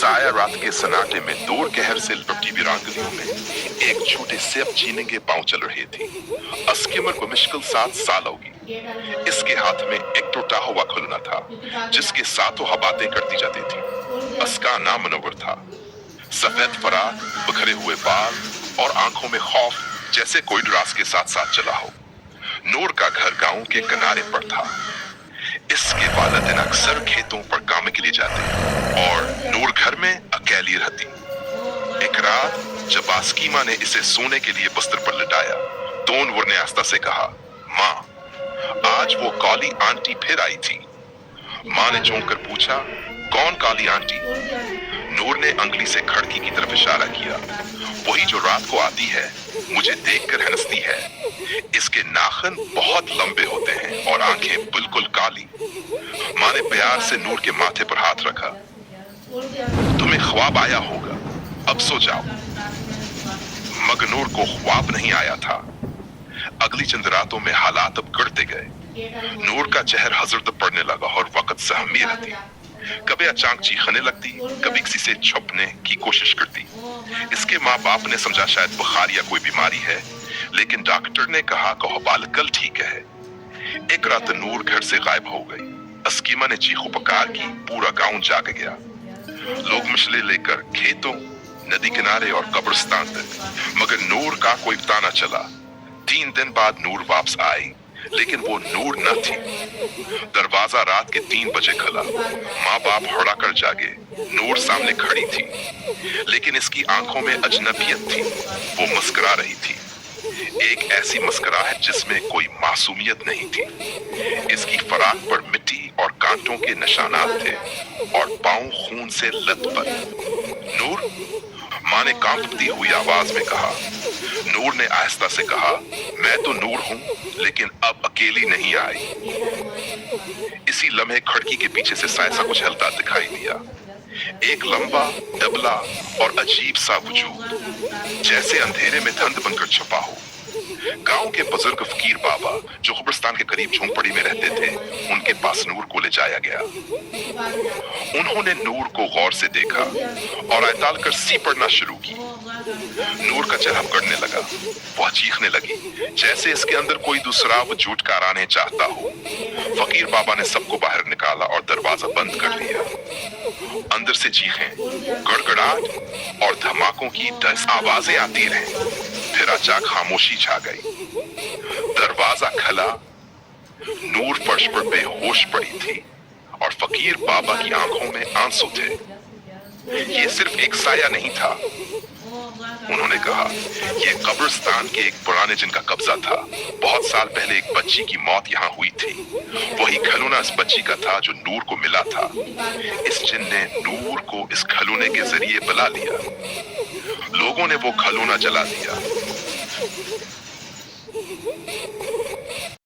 साया रात के सन्नाटे में दूर कहर से लपटी वीरांगलियों में एक छोटे से अब चीनेंगे पांव चल रहे थे। उसकी उम्र मुश्किल 7 साल होगी। इसके हाथ में एक टूटा हुआ खिलौना था जिसके साथ वो बातें करती जाती थी। उसका नाम मनोवर था। सफेद फराक, बिखरे हुए बाल और आंखों में खौफ, जैसे कोई रास के साथ साथ चला हो। नूर का घर गांव के किनारे पर था। इसके वालिदैन अक्सर खेतों पर काम के लिए जाते और नूर घर में अकेली रहती। एक रात जब आस्कीमा ने इसे सोने के लिए बिस्तर पर लिटाया तो नूर ने आस्था से कहा, माँ, आज वो काली आंटी फिर आई थी। माँ ने चौंक कर पूछा, कौन काली आंटी? नूर ने अंगली से खिड़की की तरफ इशारा किया। वही जो रात को आती है, मुझे देखकर हंसती है। इसके नाखून बहुत लंबे होते हैं और आंखें बिल्कुल काली। माँ ने प्यार से नूर के माथे पर हाथ रखा। तुम्हें ख्वाब आया होगा, अब सो जाओ। मगर नूर को ख्वाब नहीं आया था। अगली चंद रातों में हालात अब गिरते गए। नूर का चेहरा हजरत पड़ने लगा और वक्त सहमी रहती। कभी अचानक चीखने लगती, कभी किसी से छुपने की कोशिश करती। इसके माँ बाप ने समझा शायद बुखार या कोई बीमारी है, लेकिन डॉक्टर ने कहा कि बालक कल ठीक है। एक रात नूर घर से गायब हो गई। अस्कीमा ने चीखो पुकार की, पूरा गांव जाग गया। लोग मशले लेकर खेतों, नदी किनारे और कब्रिस्तान तक, मगर नूर का कोई पता न चला। 3 दिन बाद नूर वापस आई, लेकिन वो नूर न थी। दरवाजा रात के 3 बजे खुला। माँ बाप हड़ा कर जागे। नूर सामने खड़ी थी, लेकिन इसकी आंखों में अजनबियत थी। वो मुस्कुरा रही थी, एक ऐसी मुस्कुराहट जिसमें कोई मासूमियत नहीं थी। इसकी फराक पर मिट्टी और कांटों के निशानात थे और पांव खून से लथपथ। नूर, माँ ने कांपती हुई आवाज में कहा। नूर ने आहिस्ता से कहा, मैं तो नूर हूं, लेकिन अब अकेली नहीं आई। इसी लम्हे खिड़की के पीछे से सा कुछ हिलता दिखाई दिया। एक लंबा, दबला और अजीब सा वजूद, जैसे अंधेरे में धंध बनकर छुपा हो। गांव के बुजुर्ग फकीर बाबा, जो कब्रिस्तान के करीब झोंपड़ी में रहते थे, उनके पास नूर को ले जाया गया। उन्होंने नूर को गौर से देखा और आयताल कर सी पढ़ना शुरू की। नूर का चेहरा गड़ने लगा। वह चीखने लगी, जैसे इसके अंदर कोई दूसरा वजूद कराने चाहता हो। फकीर बाबा ने सबको बाहर निकाला और दरवाजा बंद कर लिया। अंदर से चीखें, गड़गड़ाहट और धमाकों की 10 आवाजें आती रहीं। फिर अचानक खामोशी छा गई। दरवाजा खुला। नूर फर्श पर बेहोश पड़ी थी और फकीर बाबा की आंखों में आंसू थे। ये सिर्फ एक साया नहीं था, उन्होंने कहा। यह कब्रिस्तान के एक पुराने जिन का कब्जा था। बहुत साल पहले एक बच्ची की मौत यहाँ हुई थी। वही खिलौना इस बच्ची का था जो नूर को मिला था। इस जिन ने नूर को इस खिलौने के जरिए बुला लिया। लोगों ने वो खिलौना जला दिया।